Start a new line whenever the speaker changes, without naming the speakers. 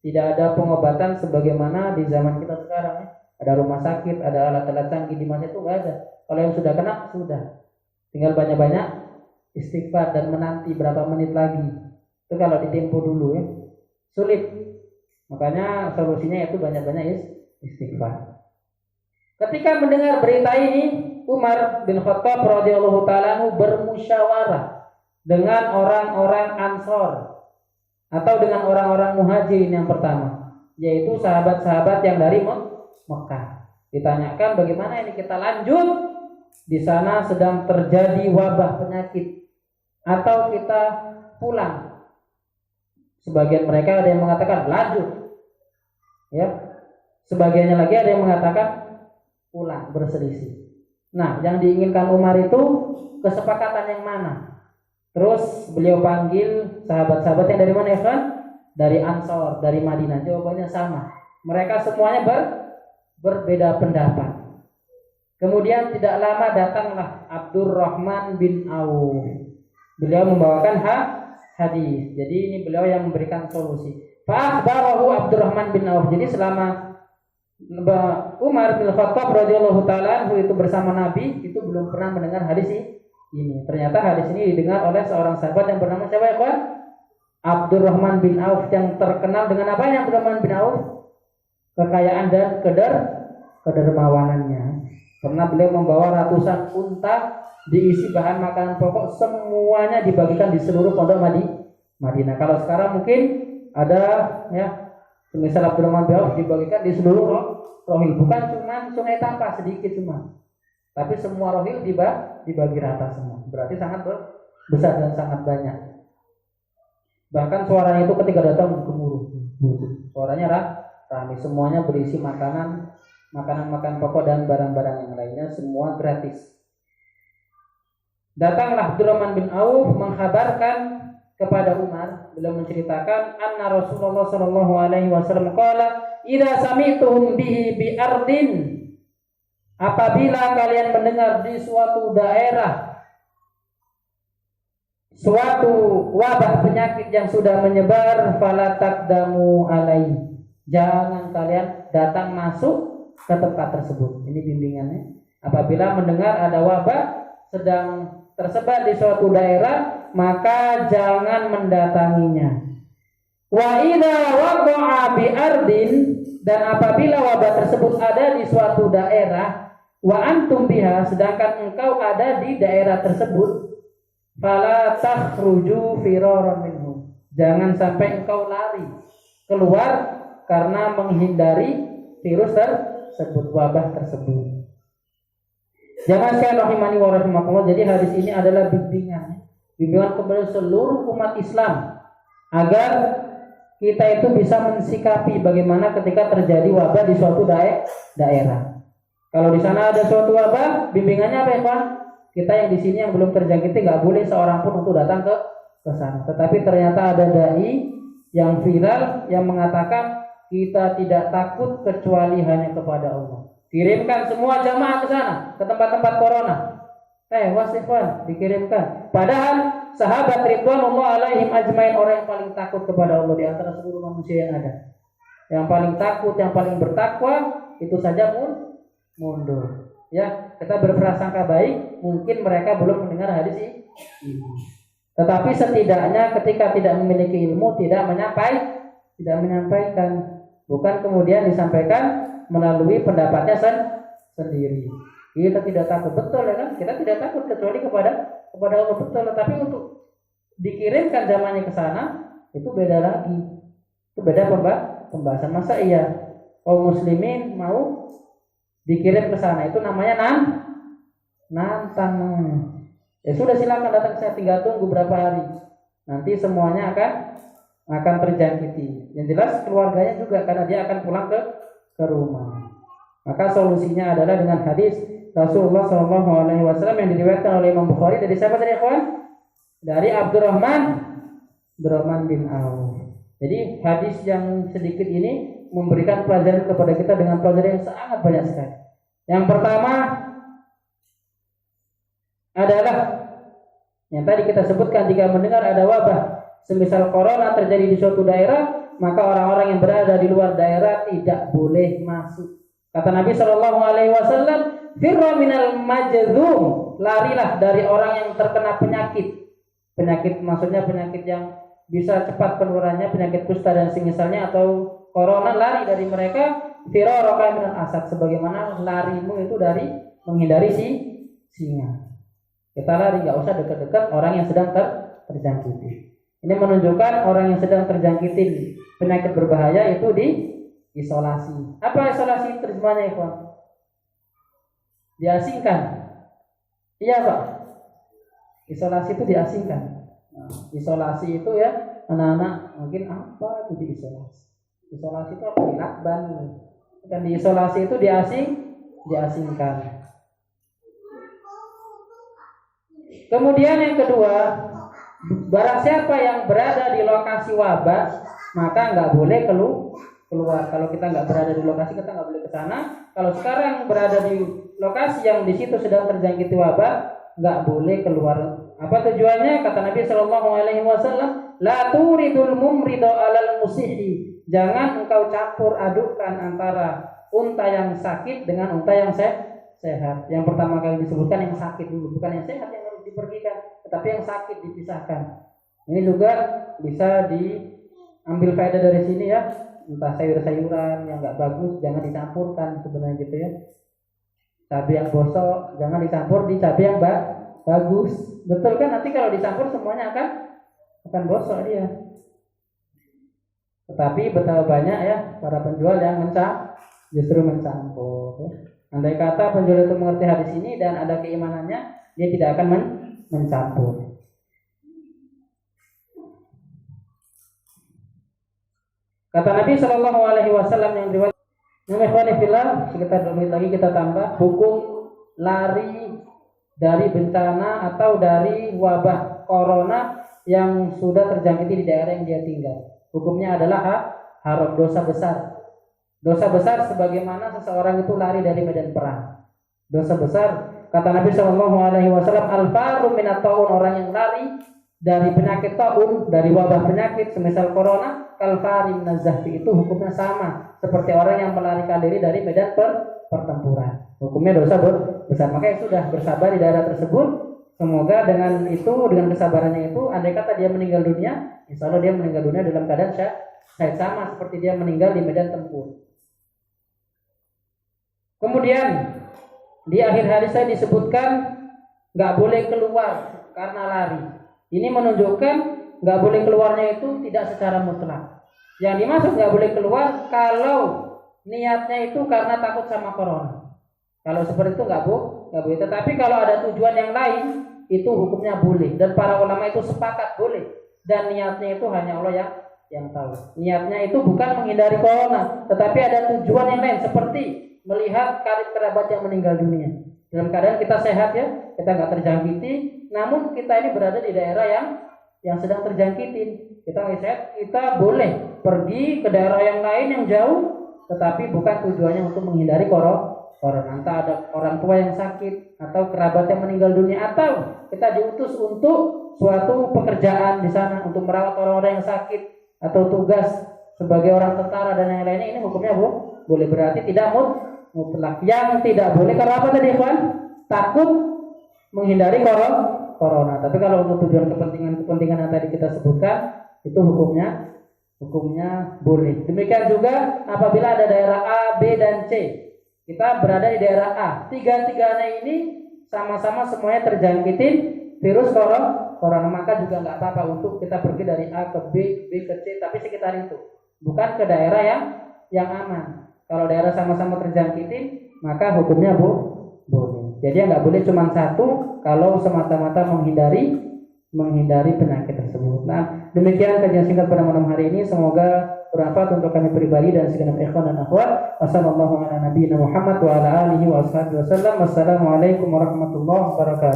Tidak ada pengobatan sebagaimana di zaman kita sekarang ya. Ada rumah sakit, ada alat-alat canggih, di masa itu nggak ada. Kalau yang sudah kena, sudah. Tinggal banyak-banyak istighfar dan menanti berapa menit lagi. Itu kalau ditempo dulu ya. Sulit. Makanya solusinya itu banyak-banyak istighfar. Ketika mendengar berita ini, Umar bin Khattab radhiyallahu ta'ala bermusyawarah dengan orang-orang Ansor atau dengan orang-orang Muhajirin yang pertama, yaitu sahabat-sahabat yang dari Mekah. Ditanyakan bagaimana ini kita lanjut, di sana sedang terjadi wabah penyakit, atau kita pulang. Sebagian mereka ada yang mengatakan lanjut, ya. Sebagiannya lagi ada yang mengatakan pulang, berselisih. Nah, yang diinginkan Umar itu kesepakatan yang mana? Terus beliau panggil sahabat-sahabat yang dari mana ya kan? Dari Ansor, dari Madinah. Jawabannya sama. Mereka semuanya berbeda pendapat. Kemudian tidak lama datanglah Abdurrahman bin Auf. Beliau membawakan hadis. Jadi ini beliau yang memberikan solusi. Fa'akhbarahu Abdurrahman bin Auf. Jadi selama Umar bin Khattab radhiyallahu ta'ala itu bersama Nabi, itu belum pernah mendengar hadis ini. Ternyata hadis ini didengar oleh seorang sahabat yang bernama siapa ya kawan? Abdurrahman bin Auf, yang terkenal dengan apa yang Abdurrahman bin Auf? Kekayaan dan kedermawanannya. Pernah beliau membawa ratusan unta diisi bahan makanan pokok, semuanya dibagikan di seluruh pondok Madinah. Kalau sekarang mungkin ada ya, misal Abdurrahman bin Auf dibagikan di seluruh rohil, bukan cuma Sungai Tampa sedikit cuma, tapi semua rohil dibagi rata semua. Berarti sangat besar dan sangat banyak. Bahkan suaranya itu ketika datang gemuruh, suaranya ramai, semuanya berisi makanan pokok dan barang-barang yang lainnya, semua gratis. Datanglah Abdurrahman bin Auf mengkhabarkan kepada Umar, beliau menceritakan anna Rasulullah sallallahu alaihi wasallam qala idza sami'tum bihi bi ardin, apabila kalian mendengar di suatu daerah suatu wabah penyakit yang sudah menyebar, fala taqdamu alaihi, jangan kalian datang masuk ke tempat tersebut. Ini bimbingannya. Apabila mendengar ada wabah sedang tersebar di suatu daerah, maka jangan mendatanginya. Wa idza waqa'a bi ardin, dan apabila wabah tersebut ada di suatu daerah, wa antum biha, sedangkan engkau ada di daerah tersebut, fala takhruju firaran minhu, jangan sampai engkau lari keluar karena menghindari virus tersebut, wabah tersebut. Jamaah sekalian rahimani wa rahimakumullah, jadi hadis ini adalah bimbingan kepada seluruh umat Islam agar kita itu bisa mensikapi bagaimana ketika terjadi wabah di suatu daerah. Kalau di sana ada suatu wabah, bimbingannya apa ya Pak? Kita yang di sini yang belum terjangkiti nggak boleh seorang pun untuk datang ke sana. Tetapi ternyata ada dai yang viral yang mengatakan kita tidak takut kecuali hanya kepada Allah. Kirimkan semua jamaah ke sana, ke tempat-tempat corona. Wasifan dikirimkan. Padahal sahabat ridwanullah alaihim ajmain, orang yang paling takut kepada Allah di antara seluruh manusia yang ada, yang paling takut, yang paling bertakwa, itu saja mundur. Ya, kita berprasangka baik, mungkin mereka belum mendengar hadis ini. Tetapi setidaknya ketika tidak memiliki ilmu, tidak menyampaikan, bukan kemudian disampaikan melalui pendapatnya sendiri. Kita tidak takut, betul ya kan? Kita tidak takut kecuali kepada Allah, betul. Tapi untuk dikirimkan zamannya ke sana itu beda lagi. Itu beda pembahasan. Masa iya kaum muslimin mau dikirim ke sana, itu namanya nantang. Ya sudah, silakan datang, saya tinggal tunggu berapa hari. Nanti semuanya akan terjangkiti. Yang jelas keluarganya juga, karena dia akan pulang ke rumah. Maka solusinya adalah dengan hadis Rasulullah SAW yang diriwayatkan oleh Imam Bukhari dari siapa tadi, kawan? Dari Abdurrahman bin Auf. Jadi hadis yang sedikit ini memberikan pelajaran kepada kita dengan pelajaran yang sangat banyak sekali. Yang pertama adalah yang tadi kita sebutkan, jika mendengar ada wabah semisal corona terjadi di suatu daerah, maka orang-orang yang berada di luar daerah tidak boleh masuk. Kata Nabi Shallallahu Alaihi Wasallam, firra minal majzum, larilah dari orang yang terkena penyakit. Penyakit maksudnya penyakit yang bisa cepat penularannya, penyakit kusta dan semisalnya, atau corona, lari dari mereka. Firaraka minal asad, sebagaimana larimu itu dari menghindari singa. Kita lari, nggak usah dekat-dekat orang yang sedang terjangkiti. Ini menunjukkan orang yang sedang terjangkiti penyakit berbahaya itu diisolasi. Apa isolasi terjemahnya, Ikhwan? Diasingkan. Iya, Pak. Isolasi itu diasingkan. Nah, isolasi itu ya, anak-anak mungkin apa itu diisolasi? Isolasi itu apa? Dilakban. Dan diisolasi itu diasingkan. Kemudian yang kedua, barang siapa yang berada di lokasi wabah, maka nggak boleh keluar. Kalau kita nggak berada di lokasi, kita nggak boleh ke sana. Kalau sekarang berada di lokasi yang di situ sedang terjangkiti wabah, nggak boleh keluar. Apa tujuannya? Kata Nabi Shallallahu Alaihi Wasallam, la turidul mumrido alal musihi. Jangan engkau campur adukkan antara unta yang sakit dengan unta yang sehat. Yang pertama kali disebutkan yang sakit dulu, bukan yang sehat yang harus dipergikan, tetapi yang sakit dipisahkan. Ini juga bisa diambil faedah dari sini ya. Entah sayur-sayuran yang nggak bagus jangan dicampurkan sebenarnya gitu ya. Cabai yang bosok jangan dicampur di cabai yang bagus. Betul kan? Nanti kalau dicampur semuanya akan bosok dia. Tetapi betapa banyak ya para penjual yang justru mencampur. Ya. Andai kata penjual itu mengerti hadis ini dan ada keimanannya, dia tidak akan mencampur. Kata Nabi Shallallahu Alaihi Wasallam yang riwayat sekitar 2 menit lagi kita tambah, hukum lari dari bencana atau dari wabah corona yang sudah terjangkiti di daerah yang dia tinggal. Hukumnya adalah haram, dosa besar. Dosa besar sebagaimana seseorang itu lari dari medan perang. Dosa besar. Kata Nabi Shallallahu Alaihi Wasallam, al-faru minat taun, orang yang lari dari penyakit taun, dari wabah penyakit semisal corona, kalfari minazahfi, itu hukumnya sama seperti orang yang melarikan diri dari medan pertempuran. Hukumnya dosa besar. Makanya sudah bersabar di daerah tersebut. Semoga dengan kesabarannya itu, andai kata dia meninggal dunia, insya Allah dia meninggal dunia dalam keadaan syahid, sama seperti dia meninggal di medan tempur. Kemudian di akhir hadis saya disebutkan nggak boleh keluar karena lari. Ini menunjukkan nggak boleh keluarnya itu tidak secara mutlak. Yang dimaksud nggak boleh keluar kalau niatnya itu karena takut sama corona. Kalau seperti itu nggak boleh. Tetapi kalau ada tujuan yang lain, itu hukumnya boleh. Dan para ulama itu sepakat boleh. Dan niatnya itu hanya Allah yang tahu. Niatnya itu bukan menghindari corona, tetapi ada tujuan yang lain, seperti melihat karib kerabat yang meninggal dunia. Dalam keadaan kita sehat ya, kita nggak terjangkiti, namun kita ini berada di daerah yang sedang terjangkiti. Kita sehat, kita boleh pergi ke daerah yang lain yang jauh, tetapi bukan tujuannya untuk menghindari corona. Entah ada orang tua yang sakit atau kerabat yang meninggal dunia, atau kita diutus untuk suatu pekerjaan di sana untuk merawat orang-orang yang sakit, atau tugas sebagai orang tentara dan yang lainnya. Ini hukumnya boleh, berarti tidak mutlak. Yang tidak boleh karena apa tadi, Ikhwan? Takut menghindari corona. Tapi kalau untuk tujuan kepentingan yang tadi kita sebutkan, itu hukumnya boleh. Demikian juga apabila ada daerah A, B dan C. Kita berada di daerah A. Tiga-tiganya ini sama-sama semuanya terjangkiti virus corona, maka juga nggak apa-apa untuk kita pergi dari A ke B ke C, tapi sekitar itu, bukan ke daerah yang aman. Kalau daerah sama-sama terjangkiti, maka hukumnya boleh. Jadi nggak boleh cuma satu kalau semata-mata menghindari penyakit tersebut. Nah, demikian kajian singkat pada malam hari ini. Semoga bermanfaat untuk kami pribadi dan segenap ikhwan dan akhwat. Wassalamualaikum warahmatullahi wabarakatuh.